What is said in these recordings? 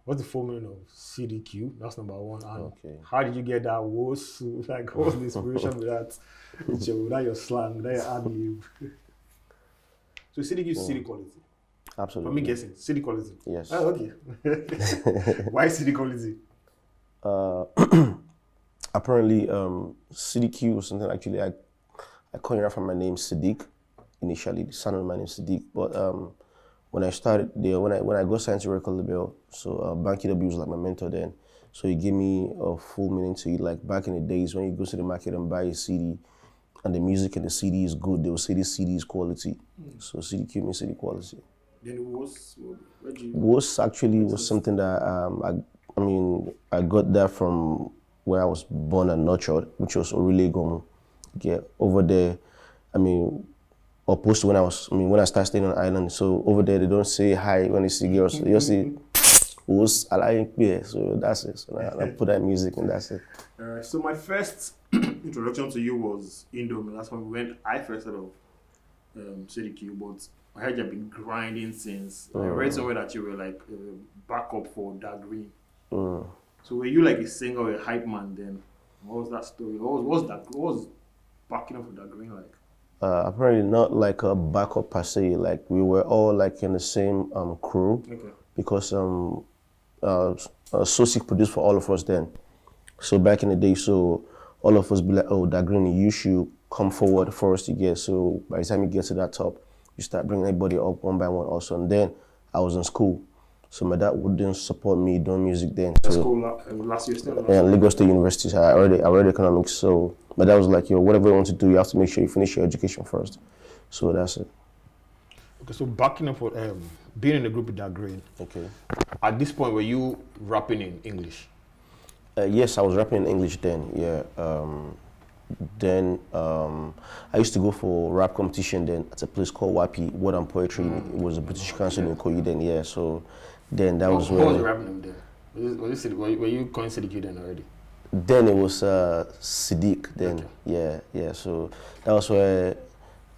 What's the full meaning of CDQ? That's number one. And Okay. how did you get that wosu? Like, what was the inspiration with that? With your slang, with your ad lib. So CDQ is CD quality. Absolutely. For me guessing, CD quality. Yes. Oh, okay. Why CD quality? Apparently, CDQ was something actually I coined it from my name Siddiq. Initially, the son of my name Siddiq, but when I started there, when I got signed to record label, so Banky W was like my mentor then. So he gave me a full meaning to it. Like back in the days when you go to the market and buy a CD, and the music in the CD is good, they will say this CD is quality. So CDQ means CD quality. Then it was, Was actually was something that I mean I got that from where I was born and nurtured, which was Orilegomu. Yeah, over there, I mean, opposed to when I started staying on the island. So over there they don't say hi when they see girls. They just say was I like beer. So that's it. So I put that music and that's it. Alright, so my first introduction to you was Indomie. That's when I first heard of CDQ, but I heard you've been grinding since. I read somewhere that you were like backup for Da Green. So were you like a singer or a hype man then? What was that story? What was backing up for Da Green like? Apparently not like a backup per se. Like we were all like in the same crew, because Sosik produced for all of us then. So back in the day, so all of us be like, oh, Da Green, you should come forward for us to get. So by the time you get to that top, you start bringing everybody up one by one also. And then I was in school. So my dad wouldn't support me doing music then. That's so, cool. Last year still? Yeah, Lagos State University. So I read economics. So my dad was like, yo, whatever you want to do, you have to make sure you finish your education first. So that's it. Okay, so backing up for being in the group with Da Green. Okay. At this point, were you rapping in English? Yes, I was rapping in English then, yeah. Then I used to go for rap competition then at a place called WAPI, Word and Poetry. It was a British council in Koyi then, yeah. So then that was where... What was the rap name there? Were you calling CDQ then already? Then it was Siddiq then, yeah. So that was where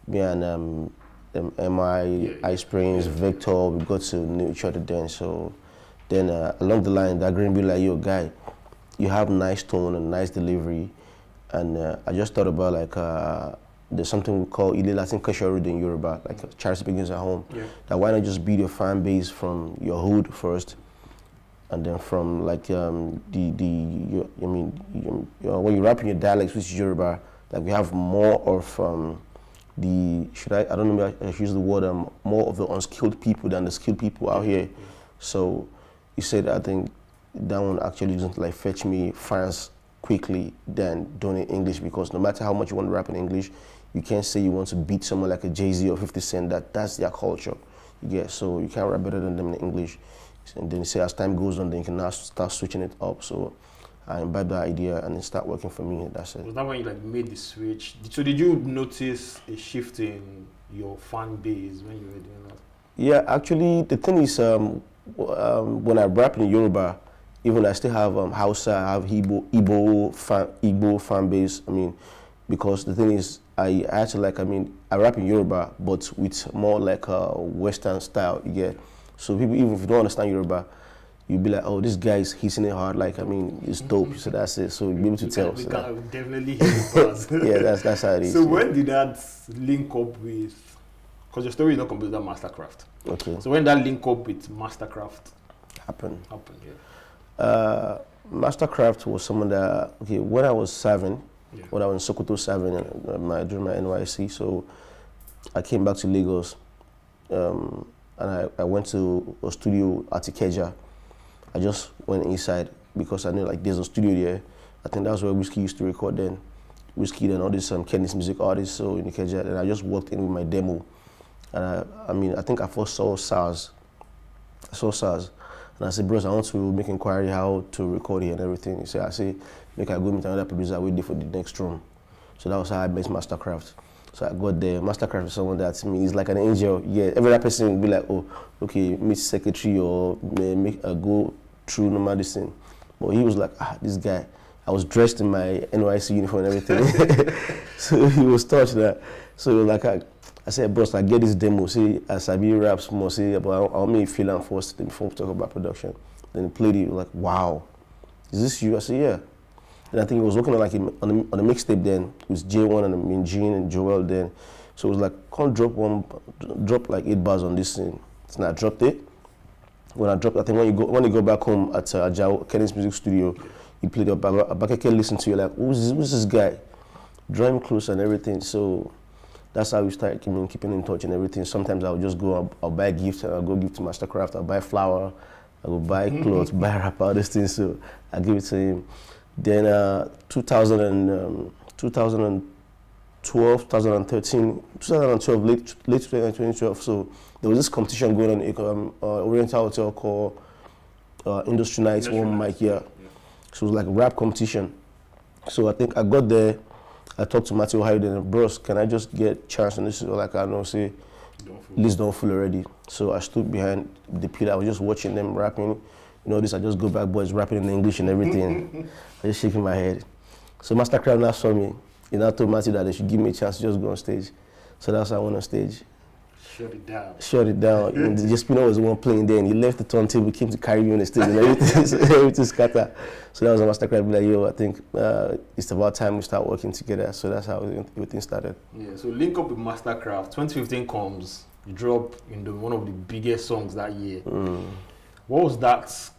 me and MI, Ice Springs, Victor, we got to know each other then. So then along the line, Da Green be like, yo, guy, you have nice tone and nice delivery. And I just thought about like, there's something we call Ile Latin Kesharu in Yoruba, like charity begins at home. Yeah. That why not just build your fan base from your hood first, and then from like when you rap in your dialects, which is Yoruba, like we have more of I don't know if I should use the word, more of the unskilled people than the skilled people out here. So you said I think that one actually doesn't like fetch me fans quickly than doing it in English, because no matter how much you want to rap in English, you can't say you want to beat someone like a Jay-Z or 50 Cent. That's their culture. So you can't rap better than them in English. And then you say as time goes on, then you can now start switching it up. So I imbibed that idea and it started working for me. That's it. Was that when you like made the switch? So did you notice a shift in your fan base when you were doing that? Yeah, actually the thing is, when I rap in Yoruba, even I still have Hausa, I have Igbo fan base. I mean, because the thing is, I actually I rap in Yoruba, but with more like a Western style. You get, so people, even if you don't understand Yoruba, you'll be like, oh, this guy is hitting it hard. Like, I mean, it's dope. So that's it. So you'll be able to tell. We can definitely hear the buzz. Yeah, that's how it is. So when did that link up with? Because your story is not complete without Mastercraft. Okay. So when that link up with Mastercraft happened, yeah. Mastercraft was someone that, okay, when I was 7, when I was in Sokoto 7 during my NYC, so I came back to Lagos and I went to a studio at Ikeja. I just went inside because I knew like there's a studio there. I think that's where Whiskey used to record then. Whiskey and all these Kenny's music artists, so in Ikeja, and I just walked in with my demo. And I think I first saw SARS. And I said, bros, I want to make inquiry how to record here and everything. He said, make I go meet another producer, wait there for the next room. So that was how I met Mastercraft. So I got there. Mastercraft is someone that, to me, is like an angel. Yeah, every other person will be like, oh, okay, meet secretary or go through normal this thing. But he was like, this guy. I was dressed in my NYC uniform and everything. So he was touched that. So he was like, I said, bros, I get this demo, see, as I be raps more, see, but I'll make feel and first before we talk about production. Then he played it, like, wow, is this you? I said, yeah. And I think he was working on like on the mixtape then. It was J1 and Min Jean and Joel then. So it was like, can't drop like 8 bars on this thing. So I dropped it. When I dropped, I think when you go back home at Ajao, Kenny's music studio, he played it back. I can listen to you like, who's this guy? Draw him close and everything. So that's how we started keeping in touch and everything. Sometimes I'll just go, I'll buy gifts, and I'll go give to Mastercraft, I'll buy flour, I'll buy clothes, buy wrap, all these things. So I give it to him. Then 2012, 2013, 2012, late 2012. So there was this competition going on Oriental Hotel called Industry Nights, one mic, yeah. So it was like a rap competition. So I think I got there. I talked to Matthew Hayden and bros, can I just get chance? And this is like, I know, say, please don't fool already. So I stood behind the pillar. I was just watching them rapping. You know this, I just go back, boys rapping in English and everything. I just shaking my head. So Mastercraft now saw me. He now told Matthew that they should give me a chance to just go on stage. So that's how I went on stage. Shut it down. Shut it down. And Jespino was the one playing there, and he left the turntable, came to carry me on the stage, and everything, everything scattered. So that was a Mastercraft. Like, yo, I think it's about time we start working together. So that's how everything started. Yeah. So link up with Mastercraft. 2015 comes. You drop one of the biggest songs that year. What was that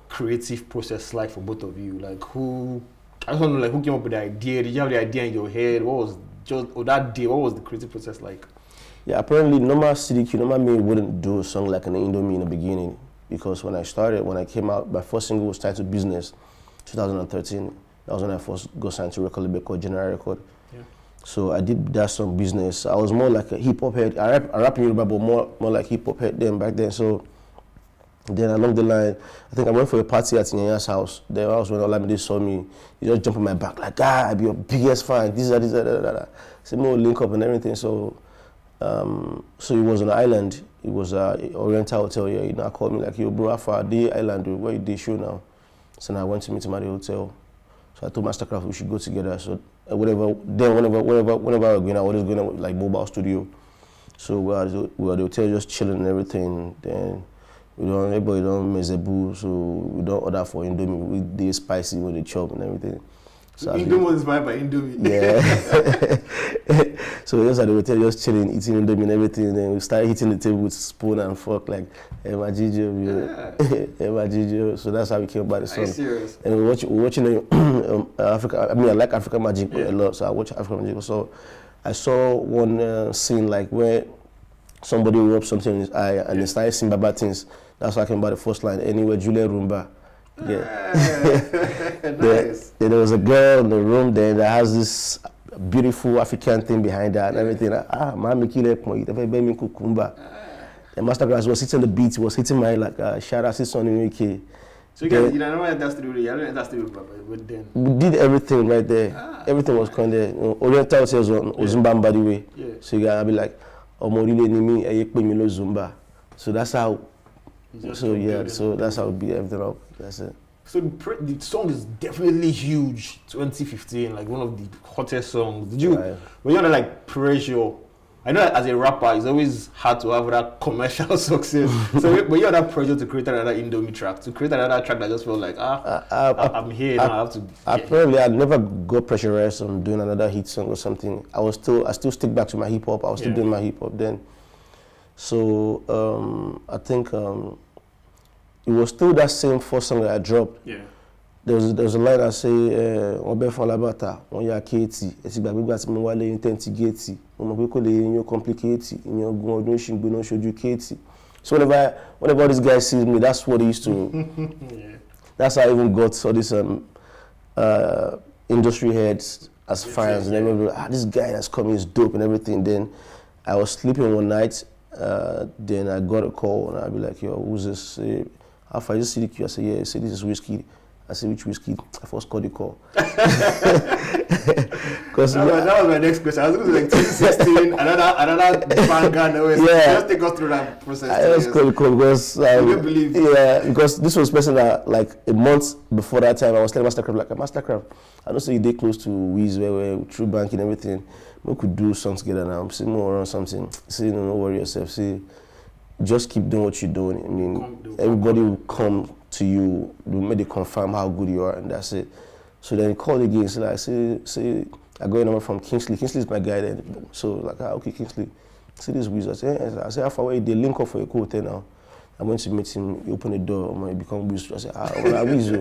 creative process like for both of you? Like, I just want to know, like, who came up with the idea? Did you have the idea in your head? What was that day? What was the creative process like? Yeah, apparently, normal CDQ, normal me wouldn't do a song like an Indomie in the beginning, because when I came out, my first single was titled Business, 2013. That was when I first got signed to a record label called General Record. Yeah. So I did that song Business. I was more like a hip hop head. I rap in Yoruba, but more like hip hop head back then. So then along the line, I think I went for a party at Nyanya's house. There was when Olamide saw me. He just jumped on my back like, I be your biggest fan. This, that. So more link up and everything. So it was on an island. It was Oriental Hotel. Yeah, he now called me like, yo, bro, how far the island? Where you did show now? So I went to meet him at the hotel. So I told Mastercraft we should go together. So whenever we're going, I was going to like mobile studio. So we were at the hotel just chilling and everything. Then everybody don't mess a boo, so we don't order for Indomie. We did spicy with the chop and everything. So Indomie was inspired by Indomie. Yeah. So we just at the hotel, just chilling, eating Indomie and everything. And then we started hitting the table with spoon and fork, like, Emma Gijo. So that's how we came about the song. Serious? And we're watching Africa. I mean, I like African Magic a lot, so I watch African Magic. So I saw one scene like where somebody rubbed something in his eye and they started singing bad things. That's how I came about the first line. Anyway, Julia Rumba. Yeah. Nice. Then there was a girl in the room there that has this beautiful African thing behind her and everything. Mami kile point, me kukumba. And Masterclass was hitting the beat, was hitting my like shout out to Sonny Wiki. So you guys, you don't enter studio, but then we did everything right there. Everything was kind of there. Oriental Hotels on Zumba by the way. Yeah. So you gotta be like, Omorile ni mi ayekpe mi lo Zumba. So that's how. So that's how we beat everything up. That's it. So the song is definitely huge. 2015, like one of the hottest songs. Did you? Were you under like pressure? I know that as a rapper, it's always hard to have that commercial success. So were you under pressure to create another Indomie track? To create another track that just felt like I'm here now. I have to. I never got pressurized on doing another hit song or something. I still stick back to my hip hop. I was still doing my hip hop then. So I think it was still that same first song that I dropped. Yeah. There was a line I say, "Obe fun labata, on ya keti, eti gbagbe gba ti mo wale intenti geti, mo mo pe ko le yin complicate, yin ogun odun shingbe no shoju keti." So whenever this guy sees me, that's what he used to. Yeah. That's how I even got all these industry heads as fans and everybody. This guy that's coming is dope and everything. Then I was sleeping one night. Then I got a call and I'd be like, yo, who's this? How far is this CDQ? I said, yeah. I said, this is Whiskey. I said, which whiskey? I first called the call. Because that was my next question. I was going to like 2016, another banger. Yeah. Just take us through that process. I just called the call because I can't believe. Yeah, because this was person that like a month before that time I was telling Mastercraft like Mastercraft. I don't say they close to Wiz where through banking and everything. We could do something together now. Say more around something. Say no, don't worry yourself. Say just keep doing what you're doing. I mean, everybody will come to you. They'll make they confirm how good you are, and that's it. So then he called again. So like, say I got a number from Kingsley. Kingsley's my guy then. So like, okay, Kingsley. See this Wiz. I say, how far away? They link up for a hotel now. I went to meet him. He opened the door. He become Wiz. I said, well, Wiz.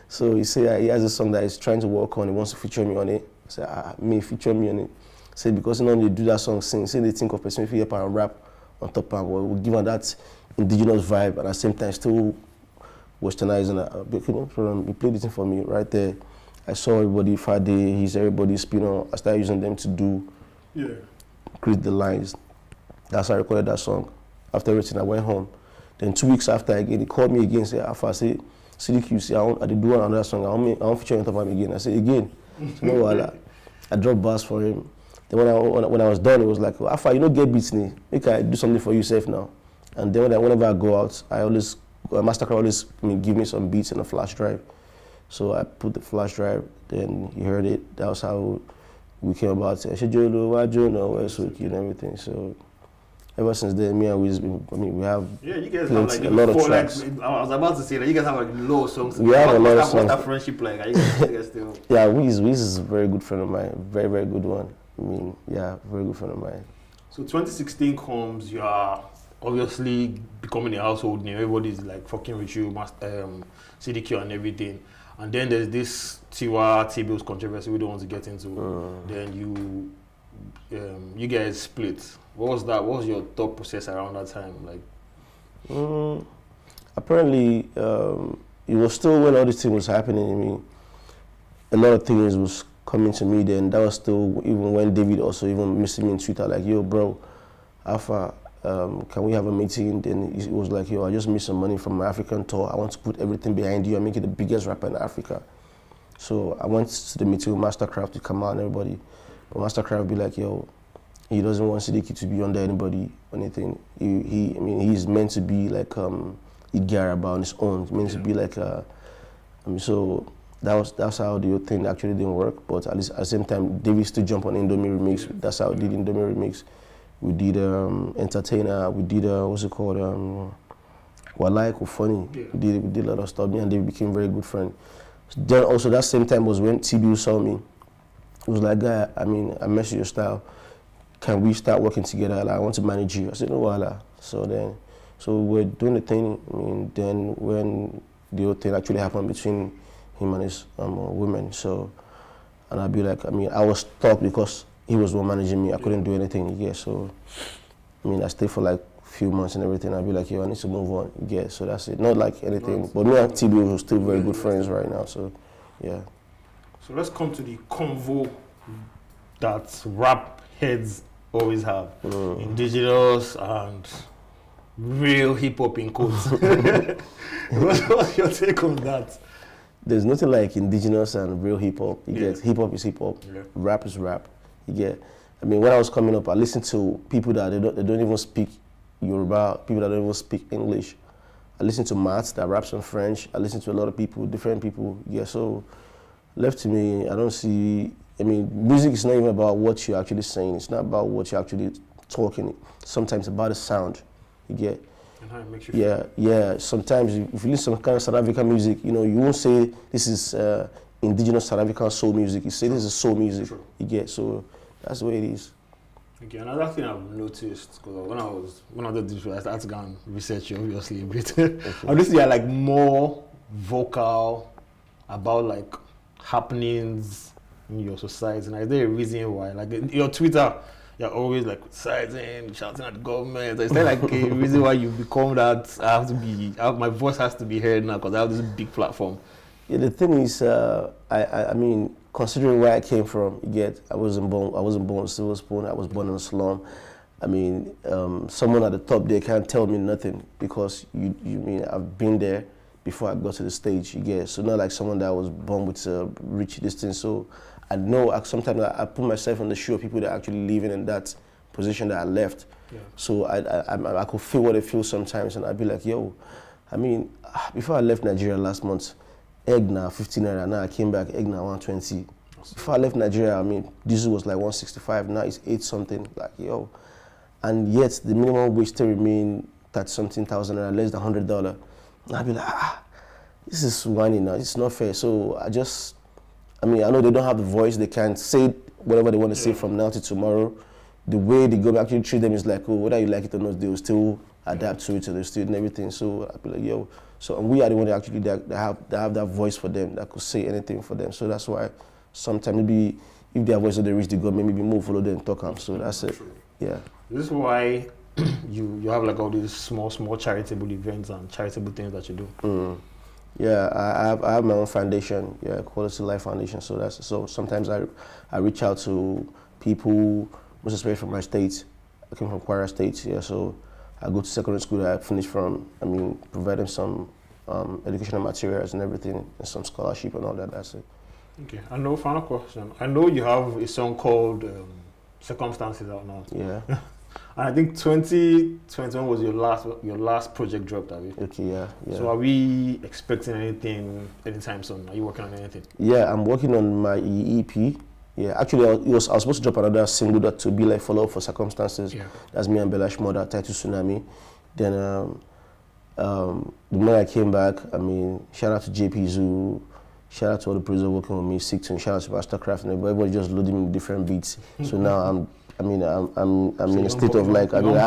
So he said he has a song that he's trying to work on. He wants to feature me on it. I said, me feature me on it. I said because you know they do that song, sing. Say they think of person if you help and rap on top and we'll give her that indigenous vibe and at the same time still westernizing it. He played it for me right there. I saw everybody Friday, everybody's spinner. I started using them to create the lines. That's how I recorded that song. After everything, I went home. Then 2 weeks after again, he called me again and said, Alpha, I said, CDQ, see, I did do another song. I want feature on top of him again. I said, again. So no, I dropped bars for him. Then when I was done, it was like, Alpha, you don't get beats, me. Make I do something for you safe now. And then whenever I go out, Mastercard always give me some beats in a flash drive. So I put the flash drive, then he heard it. That was how we came about it. And everything. So ever since then, me and Wiz, we have you guys have like a lot of tracks. Like, I was about to say that you guys have like low songs. We have a lot of songs. What's that friendship like? Are you guys still? Yeah, Wiz is a very good friend of mine. Very, very good one. I mean, yeah, very good friend of mine. So 2016 comes, you are obviously becoming a household name. Everybody's like fucking with you, CDQ and everything. And then there's this Tiwa T-Bills controversy we don't want to get into. Then you guys split. What was that? What was your thought process around that time? Like, apparently, it was still when all this thing was happening. I mean, a lot of things was coming to me. Then that was still even when David also even messaged me on Twitter like, "Yo, bro, Alpha, can we have a meeting?" Then it was like, "Yo, I just missed some money from my African tour. I want to put everything behind you and make you the biggest rapper in Africa." So I went to the meeting with Mastercraft to come out and everybody. But Mastercraft be like, "Yo, he doesn't want CDQ to be under anybody or anything. I mean, he's meant to be like Igaraba on his own. He's meant to be like so that's how the whole thing actually didn't work. But at least at the same time, David still jumped on Indomie remix. That's how we did Indomie remix. We did Entertainer. We did what's it called? Walike or Funny. We did a lot of stuff. Me and David became very good friends. Then also that same time was when TBU saw me. It was like, guy, I mean, I messed your style. Can we start working together? Like, I want to manage you. I said, no, wala. So we're doing the thing. I mean, then when the whole thing actually happened between him and his women, so, and I'd be like, I mean, I was stuck because he was the one managing me. I couldn't do anything. Yeah, so, I mean, I stayed for like a few months and everything. I'd be like, yo, I need to move on. Yeah, so that's it. Not like anything. But me and TB were still very good friends right now. So, yeah. So let's come to the convo that rap heads always have. Indigenous and real hip-hop in quotes. What's your take on that? There's nothing like indigenous and real hip-hop. You get hip-hop is hip-hop. Rap is rap. You get, I mean, when I was coming up, I listened to people that they don't even speak Yoruba, people that don't even speak English. I listened to Matt that raps in French. I listened to a lot of people, different people. Yeah, so left to me, I don't see, I mean, music is not even about what you're actually saying. It's not about what you're actually talking. Sometimes about the sound, you get. And how it makes you feel. Yeah. Sometimes if you listen to some kind of South African music, you know, you won't say this is indigenous South African soul music. You say this is soul music. True. You get. So that's the way it is. Okay, another thing I've noticed, because when I did this, I started to go and research you obviously a bit. Obviously, you're like more vocal about like happenings in your society. And is there a reason why? Like your Twitter, you're always like criticizing, shouting at the government. Is there like a reason why you become that? My voice has to be heard now because I have this big platform. Yeah, the thing is, I mean, considering where I came from, you get, I wasn't born silver spoon. I was born in a slum. I mean, someone at the top there can't tell me nothing because you mean I've been there. before I got to the stage, you get. So not like someone that was born with rich distance. So I know sometimes I put myself in the shoe of people that are actually living in that position that I left. Yeah. So I could feel what they feel sometimes, and I'd be like, yo, I mean, before I left Nigeria last month, egg now 15 naira. Now I came back, egg now 120. Before I left Nigeria, I mean, diesel was like 165. Now it's 8 something. Like, yo, and yet the minimum wage still remain 30-something thousand naira, less than $100. And I'd be like, this is whining now. It's not fair. So I mean, I know they don't have the voice. They can't say whatever they want to say from now to tomorrow. The way the government actually treat them is like, oh, whether you like it or not, they will still adapt to it, or they still and everything. So I'd be like, yo. So and we are the one that actually that have that voice for them, that could say anything for them. So that's why sometimes maybe if their voice doesn't reach the government, maybe more follow them, talk them. So that's it. Yeah. This is why you have like all these small charitable events and charitable things that you do. Yeah, I have my own foundation, Quality Life Foundation. So sometimes I reach out to people, most especially from my state. I came from Kwara State, so I go to secondary school that I finished from. I mean, provide them some educational materials and everything, and some scholarship and all that. That's it. Okay, I know. Final question. I know you have a song called "Circumstances" out now. Yeah. And I think 2021 was your last project dropped, have you? Okay, yeah. So are we expecting anything anytime soon? Are you working on anything? Yeah, I'm working on my EP. Yeah, actually, I was supposed to drop another single that to be like follow-up for Circumstances. Yeah. That's me and Belash Mother, titled Tsunami. Then the moment I came back, I mean, shout out to JP Zoo, shout out to all the producers working with me, Six, and shout out to Mastercraft, and everybody just loading me with different beats. So now I'm in a state of like, I don't know,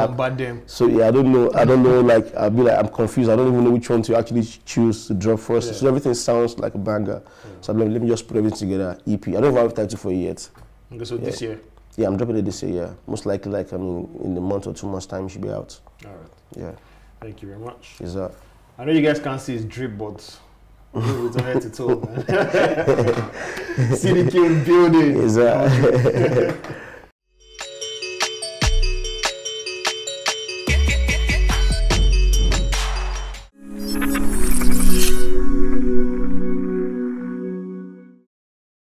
like, I'll be like, I'm confused. I don't even know which one to actually choose to drop first. Yeah. So everything sounds like a banger. Yeah. So I'm like, let me just put everything together, EP. I don't even have a title for it yet. Okay, so this year? Yeah, I'm dropping it this year, yeah. Most likely, like, I mean, in a month or 2 months' time, it should be out. All right. Yeah. Thank you very much. Is that? I know you guys can't see his drip, but it's on head to toe, man. CDQ in building. Is that?